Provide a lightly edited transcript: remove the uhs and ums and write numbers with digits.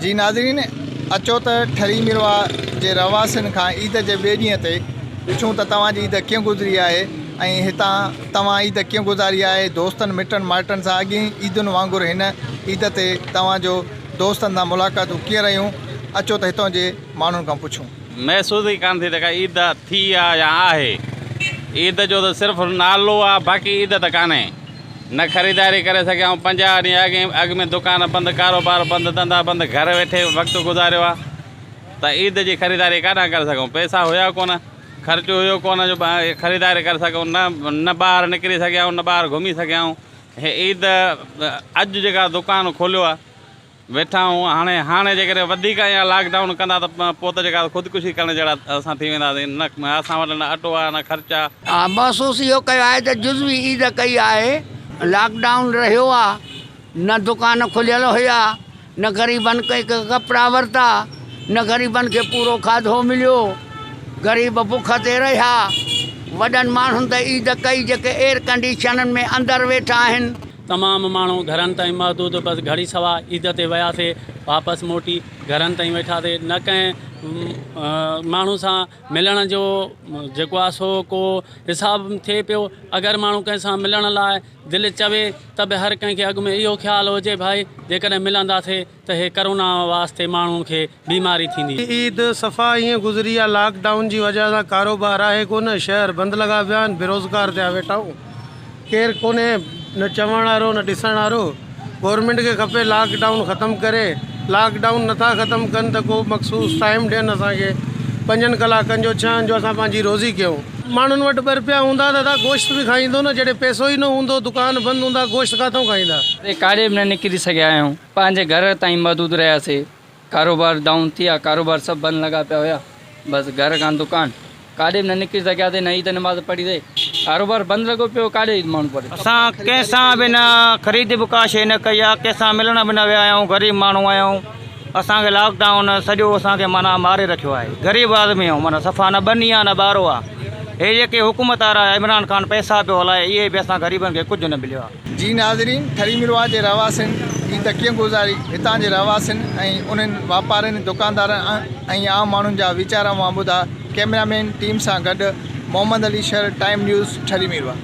जी नाज़रीन, अचो त ठरी मिरवा जे रवासिन खां ईद जे ॿिए ॾींहं ते पुछूं त तव्हांजी ईद कीअं गुज़री आहे ऐं हितां तव्हां ईद कीअं गुज़ारी आहे। दोस्तनि मिटनि माइटनि सां अॻे ईदुनि वांगुरु हिन ईद ते तव्हांजो दोस्तनि सां मुलाक़ातूं कीअं रहियूं, अचो त हितां जे माण्हुनि खां पुछूं। महसूस ही कान थी त ईद थी आहे या आहे। ईद जो त सिर्फ़ु नालो आहे, बाक़ी ईद त कान्हे। न ख़रीदारी करे सघियाऊं, 50 ॾींहं अॻु में दुकान बंदि, कारोबार बंदि, धंधा बंदि, घर वेठे वक़्तु गुज़ारियो आहे। त ईद जी ख़रीदारी कान करे सघूं, पैसा हुया कोन, ख़र्चो हुयो कोन जो ख़रीदारी करे सघूं। न ॿाहिरि निकिरी सघियाऊं, न ॿाहिरि घुमी सघियाऊं। हे ईद अॼु जेका दुकान खोलियो आहे वेठा आहियूं। हाणे जेकॾहिं वधीक या लॉकडाउन कंदा त पोइ त जेका ख़ुदकुशी करण जहिड़ा असां थी वेंदासीं। न असां वटि न अटो आहे, न ख़र्च आहे। हा, महसूस इहो कयो आहे त जुज़वी ईद कई आहे। लॉकडाउन रहियो आहे, न दुकान खुलियल हुया, न ग़रीबनि खे कपिड़ा वरिता, न ग़रीबनि खे पूरो खाधो मिलियो। ग़रीब बुख ते रहिया। वॾनि माण्हुनि त ईद कई जेके एयर कंडीशननि में अंदरि वेठा आहिनि। तमामु माण्हू घरनि ताईं महदूद, बसि घड़ी सवा ईद ते वियासीं, वापसि मोटी घरनि ताईं वेठासीं। न कंहिं माण्हू सां मिलण जो जेको आहे सो को हिसाब थिए पियो। अगरि माण्हू कंहिं सां मिलण लाइ दिलि चवे त बि हर कंहिंखे अॻु में इहो ख़्यालु हुजे भाई जेकॾहिं मिलंदासीं त हे करोना वास्ते माण्हुनि खे बीमारी थींदी। ईद सफ़ा ईअं गुज़री आहे, लॉकडाउन जी वजह सां कारोबार आहे कोन, शहर बंदि लॻा पिया आहिनि, बेरोज़गार थिया वेठा आहियूं। केरु कोन्हे, न चवण वारो न ॾिसण वारो। गवर्नमेंट खे खपे लॉकडाउन ख़तमु करे। लॉकडाउन नथा ख़तमु कनि त को मख़सूस टाइम ॾियनि असांखे 5 कलाकनि जो, 6 जो, असां पंहिंजी रोज़ी कयूं। माण्हुनि वटि ॿ रुपया हूंदा त गोश्त बि खाईंदो न, जॾहिं पैसो ई न हूंदो, दुकान बंदि हूंदा, गोश्त किथां खाईंदा। काॾे बि न निकिरी सघिया आहियूं, पंहिंजे घर ताईं महदूद रहियासीं। कारोबार डाउन थी विया, कारोबार सभु बंदि लॻा पिया हुया। बसि घर खां दुकान, काॾे बि न निकिरी सघियासीं, न ईद नमाज़ पढ़ी ते कारोबार बंदि लॻो पियो, काॾे माण्हू पढ़े। असां कंहिंसां बि न ख़रीद बि का शइ न कई आहे, कंहिंसां मिलण बि न विया आहियूं, ग़रीब माण्हू आहियूं। असांखे लॉकडाउन सॼो असांखे माना मारे रखियो आहे। ग़रीब आदमी आहियूं, माना सफ़ा न बनी आहे न ॿारो आहे। हे जेके हुकूमत वारा इमरान ख़ान पैसा पियो हलाए, इहे बि असां ग़रीबनि खे कुझु न मिलियो आहे। जी नाज़रीन, ठरी मिरवा जे रवासिन ईद कीअं गुज़ारी, हितां जे रवासिन ऐं उन्हनि वापारियुनि, दुकानदारनि ऐं आम माण्हुनि जा वीचार मां ॿुधा। कैमरामैन टीम सां गॾु मोहम्मद अली शहर, टाइम न्यूज़, ठरी मिरवा।